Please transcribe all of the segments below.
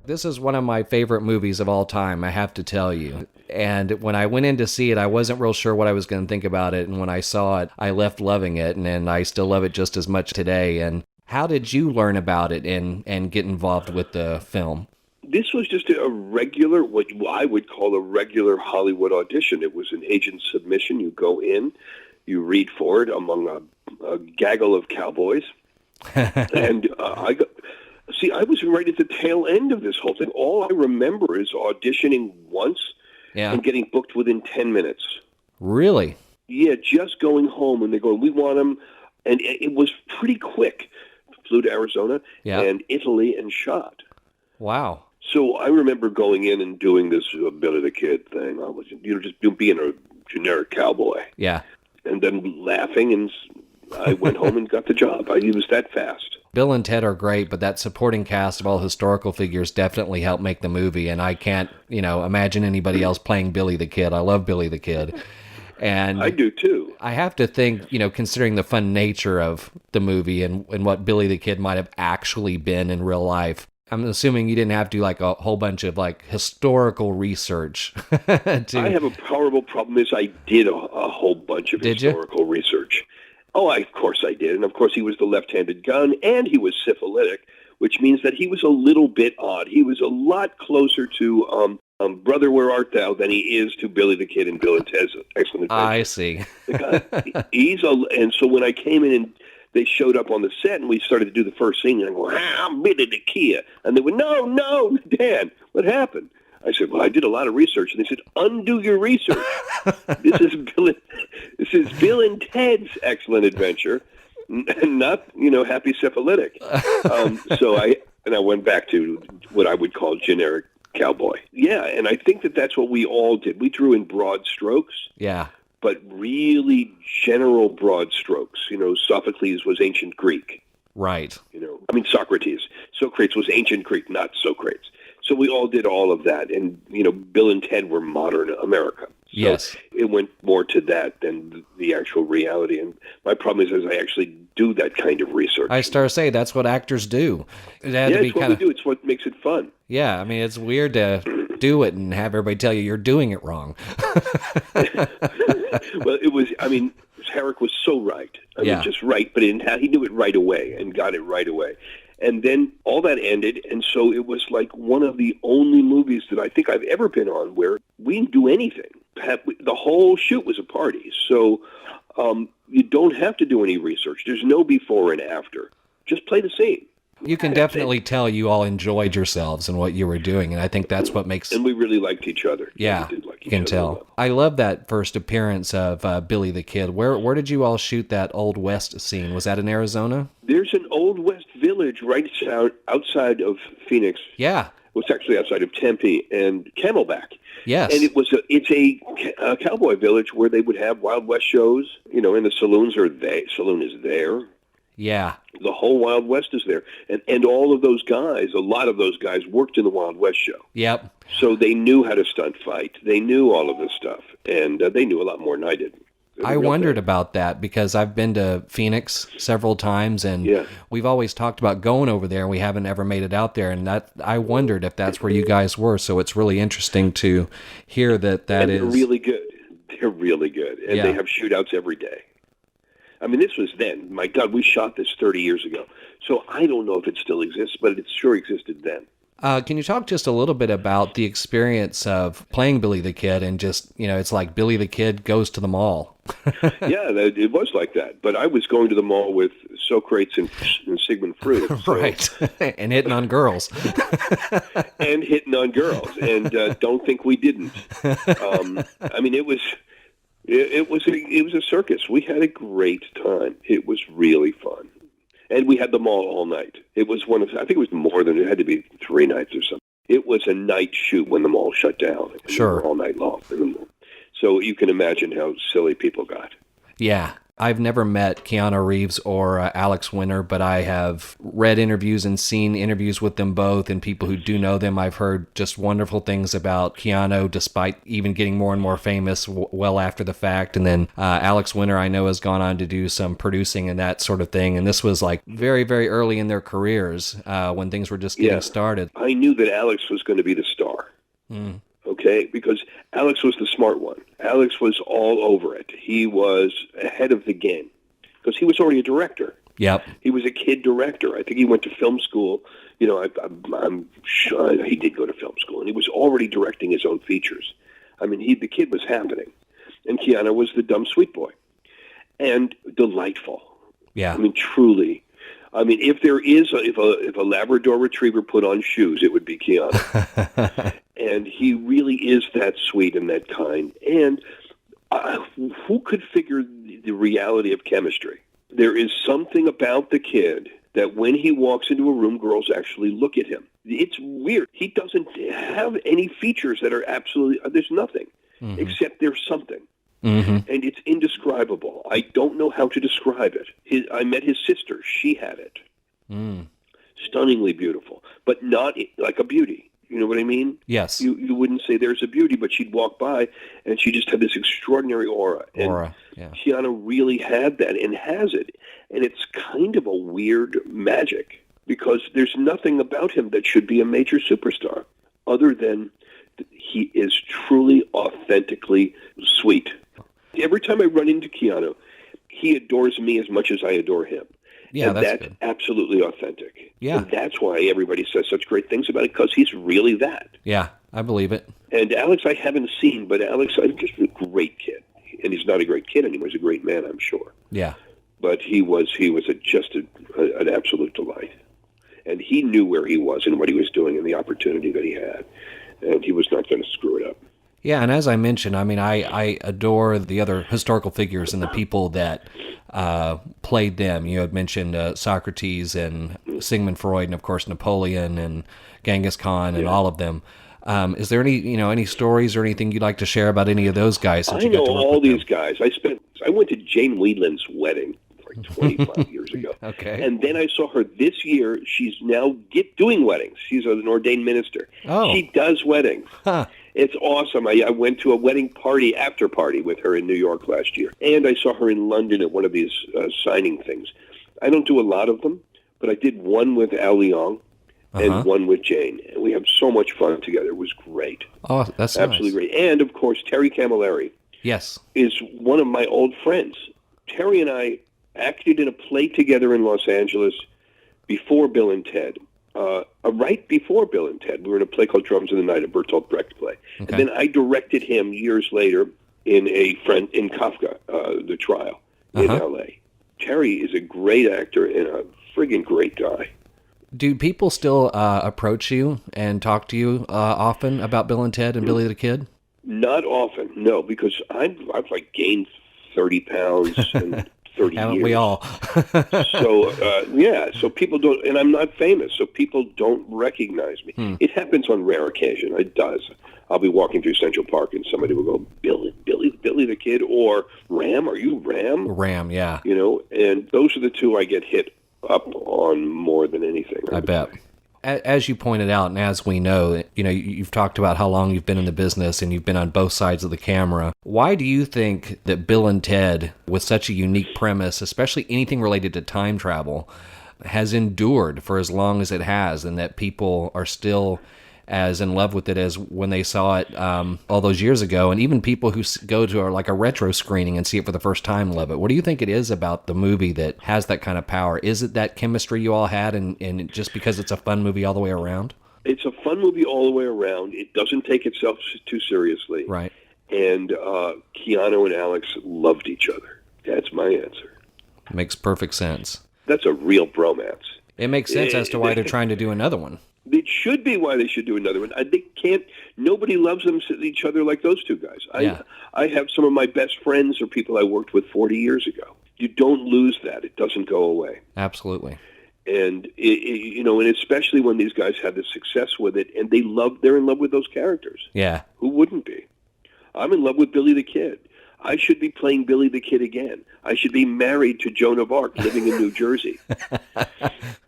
This is one of my favorite movies of all time, I have to tell you. And when I went in to see it, I wasn't real sure what I was going to think about it. And when I saw it, I left loving it, and I still love it just as much today. And how did you learn about it and get involved with the film? This was just a regular, what I would call a regular Hollywood audition. It was an agent submission. You go in, you read for it among a gaggle of cowboys. And I was right at the tail end of this whole thing. All I remember is auditioning once and getting booked within 10 minutes. Really? Yeah, just going home, and they go, we want him. And it was pretty quick. Flew to Arizona and Italy and shot. Wow. So I remember going in and doing this Billy the Kid thing. I was, just being a generic cowboy. Yeah. And then laughing, and I went home and got the job. It was that fast. Bill and Ted are great, but that supporting cast of all historical figures definitely helped make the movie, and I can't, imagine anybody else playing Billy the Kid. I love Billy the Kid. And I do too. I have to think, considering the fun nature of the movie and what Billy the Kid might have actually been in real life, I'm assuming you didn't have to do like a whole bunch of like historical research. I have a horrible problem is I did a whole bunch of historical research. Oh, of course I did. And of course he was the left-handed gun, and he was syphilitic, which means that he was a little bit odd. He was a lot closer to Brother, Where Art Thou than he is to Billy the Kid and Bill and Ted's Excellent Adventure. I see. And so when I came in and they showed up on the set and we started to do the first scene, and I go, I'm Billy the Kid. And they went, no, Dan, what happened? I said, well, I did a lot of research. And they said, undo your research. This is Bill and Ted's Excellent Adventure, not, Happy Syphilitic. So I went back to what I would call generic cowboy. Yeah, and I think that's what we all did. We drew in broad strokes. Yeah. But really general broad strokes. Sophocles was ancient Greek. Right. Socrates. Socrates was ancient Greek, not Socrates. So we all did all of that. And, Bill and Ted were modern America. So yes. It went more to that than the actual reality. And my problem is I actually do that kind of research. I start to say that's what actors do. It's what we do. It's what makes it fun. Yeah, it's weird to do it and have everybody tell you you're doing it wrong. Well, it was, Herrick was so right. Just right, but he knew it right away and got it right away. And then all that ended, and so it was like one of the only movies that I think I've ever been on where we didn't do anything. The whole shoot was a party, so you don't have to do any research. There's no before and after. Just play the scene. You can definitely tell you all enjoyed yourselves and what you were doing, and I think that's what makes... And we really liked each other. Yeah, you can tell. I love that first appearance of Billy the Kid. Where did you all shoot that Old West scene? Was that in Arizona? There's an Old West village right outside of Phoenix. Yeah. It's actually outside of Tempe and Camelback. Yes. And it's a cowboy village where they would have Wild West shows, and the saloon is there. Yeah. The whole Wild West is there. And all of those guys, a lot of those guys worked in the Wild West show. Yep. So they knew how to stunt fight. They knew all of this stuff. And they knew a lot more than I did. I wondered about that because I've been to Phoenix several times, and we've always talked about going over there. We haven't ever made it out there, and I wondered if that's where you guys were. So it's really interesting to hear that and is... They're really good. They're really good. And they have shootouts every day. This was then. My God, we shot this 30 years ago. So I don't know if it still exists, but it sure existed then. Can you talk just a little bit about the experience of playing Billy the Kid and just, it's like Billy the Kid goes to the mall? Yeah, it was like that. But I was going to the mall with Socrates and Sigmund Freud. So. Right. And hitting on girls. And hitting on girls. And don't think we didn't. It was a circus. We had a great time. It was really fun. And we had the mall all night. It was I think it was more than, it had to be 3 nights or something. It was a night shoot when the mall shut down. Sure. All night long. So you can imagine how silly people got. Yeah. I've never met Keanu Reeves or Alex Winter, but I have read interviews and seen interviews with them both, and people who do know them, I've heard just wonderful things about Keanu, despite even getting more and more famous well after the fact. And then Alex Winter, I know, has gone on to do some producing and that sort of thing. And this was like very, very early in their careers when things were just getting started. I knew that Alex was going to be the star. Okay, because Alex was the smart one. Alex was all over it. He was ahead of the game because he was already a director. Yep. He was a kid director. I think he went to film school. You know, I'm sure he did go to film school, and he was already directing his own features. I mean, the kid was happening, and Keanu was the dumb sweet boy, and delightful. Yeah. I mean, truly. I mean, if there is, if a Labrador Retriever put on shoes, it would be Keanu. And he really is that sweet and that kind. And who could figure the reality of chemistry? There is something about the kid that when he walks into a room, girls actually look at him. It's weird. He doesn't have any features that are absolutely, there's nothing, except there's something. And it's indescribable. I don't know how to describe it. I met his sister. She had it. Stunningly beautiful, but not like a beauty. You know what I mean? Yes. You wouldn't say there's a beauty, but she'd walk by, and she just had this extraordinary aura. And yeah. Keanu really had that and has it. And it's kind of a weird magic because there's nothing about him that should be a major superstar other than he is truly, authentically sweet. Every time I run into Keanu, he adores me as much as I adore him. Yeah, and that's good. Absolutely authentic. Yeah. And that's why everybody says such great things about it, because he's really that. Yeah, I believe it. And Alex I haven't seen, but Alex is just a great kid. And he's not a great kid anymore. He's a great man, I'm sure. Yeah. But he was just an absolute delight. And he knew where he was and what he was doing and the opportunity that he had. And he was not going to screw it up. Yeah, and as I mentioned, I mean, I adore the other historical figures and the people that played them. You had mentioned Socrates and Sigmund Freud, and of course Napoleon and Genghis Khan and all of them. Is there any stories or anything you'd like to share about any of those guys? I know all these guys. I went to Jane Whelan's wedding like 25 years ago. Okay. And then I saw her this year. She's now doing weddings. She's an ordained minister. Oh. She does weddings. Huh. It's awesome. I went to a wedding party, after party with her in New York last year. And I saw her in London at one of these signing things. I don't do a lot of them, but I did one with Al Leong and one with Jane. And we have so much fun together. It was great. Oh, that's absolutely nice. Great. And, of course, Terry Camilleri. Yes. Is one of my old friends. Terry and I acted in a play together in Los Angeles before Bill and Ted. Right before Bill and Ted. We were in a play called Drums in the Night, a Bertolt Brecht play. Okay. And then I directed him years later in Kafka, The Trial, in L.A. Terry is a great actor and a friggin' great guy. Do people still approach you and talk to you often about Bill and Ted and Billy the Kid? Not often, no, because I've like gained 30 pounds and 30 Haven't years. we all? So people don't, and I'm not famous, so people don't recognize me. It happens on rare occasion. It does. I'll be walking through Central Park and somebody will go, Billy the Kid, or Ram, are you Ram? Ram, yeah. You know, and those are the two I get hit up on more than anything. I bet. As you pointed out, and as we know, you've talked about how long you've been in the business and you've been on both sides of the camera. Why do you think that Bill and Ted, with such a unique premise, especially anything related to time travel, has endured for as long as it has, and that people are still as in love with it as when they saw it all those years ago, and even people who go to a retro screening and see it for the first time love it? What do you think it is about the movie that has that kind of power? Is it that chemistry you all had, and just because it's a fun movie all the way around? It's a fun movie all the way around. It doesn't take itself too seriously. Right. And Keanu and Alex loved each other. That's my answer. Makes perfect sense. That's a real bromance. It makes sense as to why they're trying to do another one. It should be why they should do another one. They can't. Nobody loves each other like those two guys. I have some of my best friends or people I worked with 40 years ago. You don't lose that. It doesn't go away. Absolutely. And and especially when these guys had the success with it, and they're in love with those characters. Yeah. Who wouldn't be? I'm in love with Billy the Kid. I should be playing Billy the Kid again. I should be married to Joan of Arc, living in New Jersey.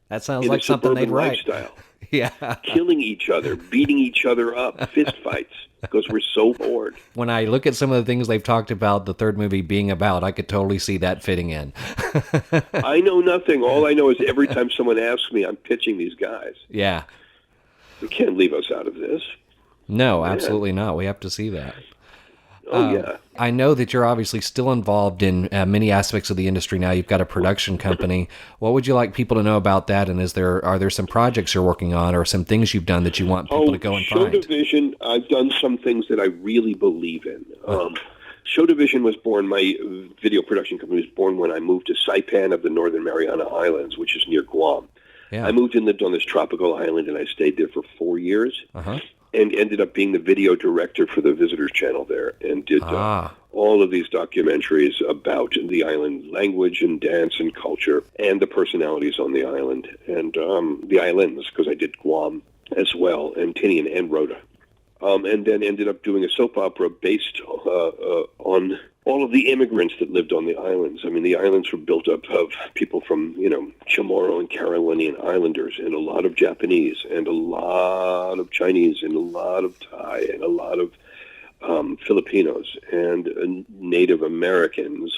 That sounds in like a something they'd suburban write. lifestyle. Yeah. Killing each other, beating each other up, fist fights, because we're so bored. When I look at some of the things they've talked about the third movie being about, I could totally see that fitting in. I know nothing. All I know is every time someone asks me, I'm pitching these guys. Yeah. They can't leave us out of this. No, absolutely not. We have to see that. Oh, yeah. I know that you're obviously still involved in many aspects of the industry now. You've got a production company. What would you like people to know about that? And are there some projects you're working on or some things you've done that you want people to go and Show find? Division, I've done some things that I really believe in. Show Division was born, my video production company was born when I moved to Saipan of the Northern Mariana Islands, which is near Guam. Yeah. I moved on this tropical island, and I stayed there for 4 years. And ended up being the video director for the Visitors Channel there, and did all of these documentaries about the island language and dance and culture and the personalities on the island and the islands, because I did Guam as well, and Tinian and Rhoda. And then ended up doing a soap opera based on all of the immigrants that lived on the islands. I mean, the islands were built up of people from, Chamorro and Carolinian Islanders, and a lot of Japanese, and a lot of Chinese, and a lot of Thai, and a lot of Filipinos, and Native Americans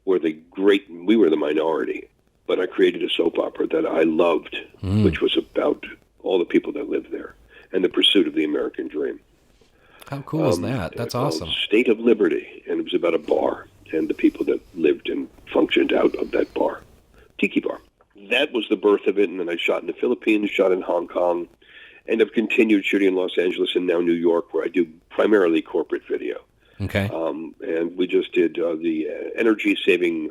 we were the minority. But I created a soap opera that I loved, which was about all the people that lived there and the pursuit of the American dream. How cool is that? That's awesome. State of Liberty, and it was about a bar and the people that lived and functioned out of that bar, Tiki Bar. That was the birth of it, and then I shot in the Philippines, shot in Hong Kong, and I've continued shooting in Los Angeles and now New York, where I do primarily corporate video. Okay. And we just did the energy-saving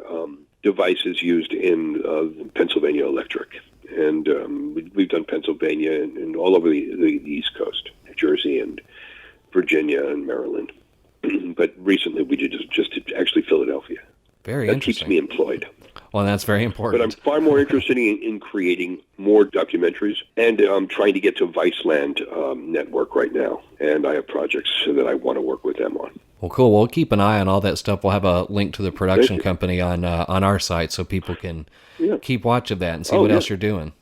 devices used in Pennsylvania Electric. And we've done Pennsylvania and all over the East Coast, New Jersey and Virginia and Maryland. But recently we did just actually Philadelphia. Very that interesting. Keeps me employed. Well, that's very important. But I'm far more interested in creating more documentaries, and I'm trying to get to Viceland Network right now, and I have projects that I want to work with them on. Well, cool. We'll keep an eye on all that stuff. We'll have a link to the production company on our site so people can keep watch of that and see what else you're doing.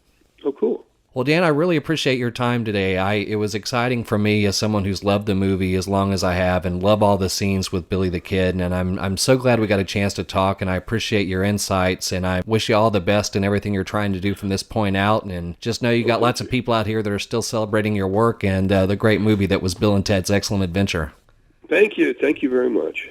Oh, cool. Well, Dan, I really appreciate your time today. It was exciting for me as someone who's loved the movie as long as I have and love all the scenes with Billy the Kid. And I'm so glad we got a chance to talk, and I appreciate your insights. And I wish you all the best in everything you're trying to do from this point out. And just know you got lots of people out here that are still celebrating your work and the great movie that was Bill and Ted's Excellent Adventure. Thank you. Thank you very much.